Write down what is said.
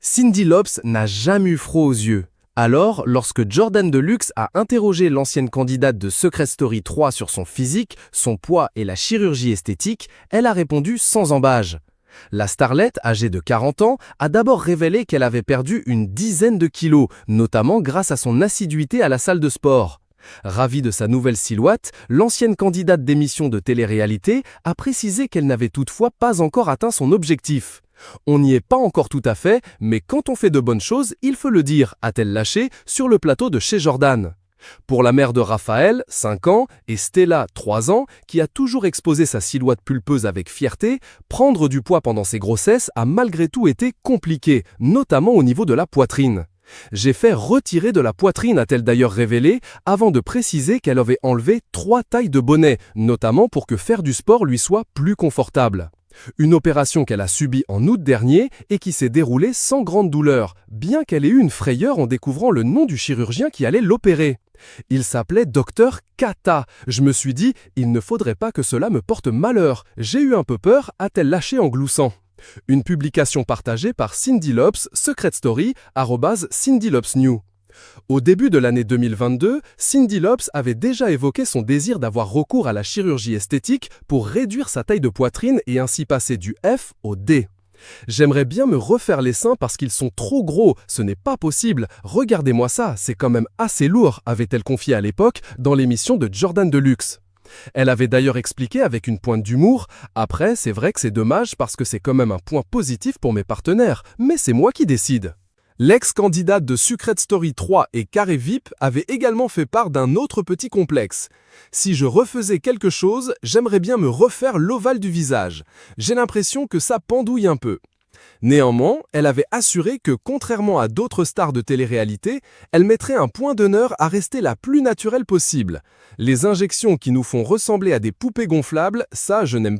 Cyndi Lauper n'a jamais eu froid aux yeux. Alors, lorsque Jordan Deluxe a interrogé l'ancienne candidate de Secret Story 3 sur son physique, son poids et la chirurgie esthétique, elle a répondu sans embâge. La starlette, âgée de 40 ans, a d'abord révélé qu'elle avait perdu une dizaine de kilos, notamment grâce à son assiduité à la salle de sport. Ravie de sa nouvelle silhouette, l'ancienne candidate d'émission de télé-réalité a précisé qu'elle n'avait toutefois pas encore atteint son objectif. On n'y est pas encore tout à fait, mais quand on fait de bonnes choses, il faut le dire, a-t-elle lâché sur le plateau de chez Jordan. Pour la mère de Raphaël, 5 ans, et Stella, 3 ans, qui a toujours exposé sa silhouette pulpeuse avec fierté, prendre du poids pendant ses grossesses a malgré tout été compliqué, notamment au niveau de la poitrine. J'ai fait retirer de la poitrine, a-t-elle d'ailleurs révélé, avant de préciser qu'elle avait enlevé 3 tailles de bonnet, notamment pour que faire du sport lui soit plus confortable. Une opération qu'elle a subie en août dernier et qui s'est déroulée sans grande douleur, bien qu'elle ait eu une frayeur en découvrant le nom du chirurgien qui allait l'opérer. Il s'appelait Dr Kata. Je me suis dit, il ne faudrait pas que cela me porte malheur. J'ai eu un peu peur, a-t-elle lâché en gloussant. Une publication partagée par Cyndi Lauper, Secret Story, @CyndiLaupsNew. Au début de l'année 2022, Cyndi Lauper avait déjà évoqué son désir d'avoir recours à la chirurgie esthétique pour réduire sa taille de poitrine et ainsi passer du F au D. J'aimerais bien me refaire les seins parce qu'ils sont trop gros, ce n'est pas possible. Regardez-moi ça, c'est quand même assez lourd, avait-elle confié à l'époque dans l'émission de Jordan Deluxe. Elle avait d'ailleurs expliqué avec une pointe d'humour « Après, c'est vrai que c'est dommage parce que c'est quand même un point positif pour mes partenaires, mais c'est moi qui décide ». L'ex-candidate de Secret Story 3 et Carré VIP avait également fait part d'un autre petit complexe. Si je refaisais quelque chose, j'aimerais bien me refaire l'ovale du visage. J'ai l'impression que ça pendouille un peu. Néanmoins, elle avait assuré que, contrairement à d'autres stars de télé-réalité, elle mettrait un point d'honneur à rester la plus naturelle possible. Les injections qui nous font ressembler à des poupées gonflables, ça je n'aime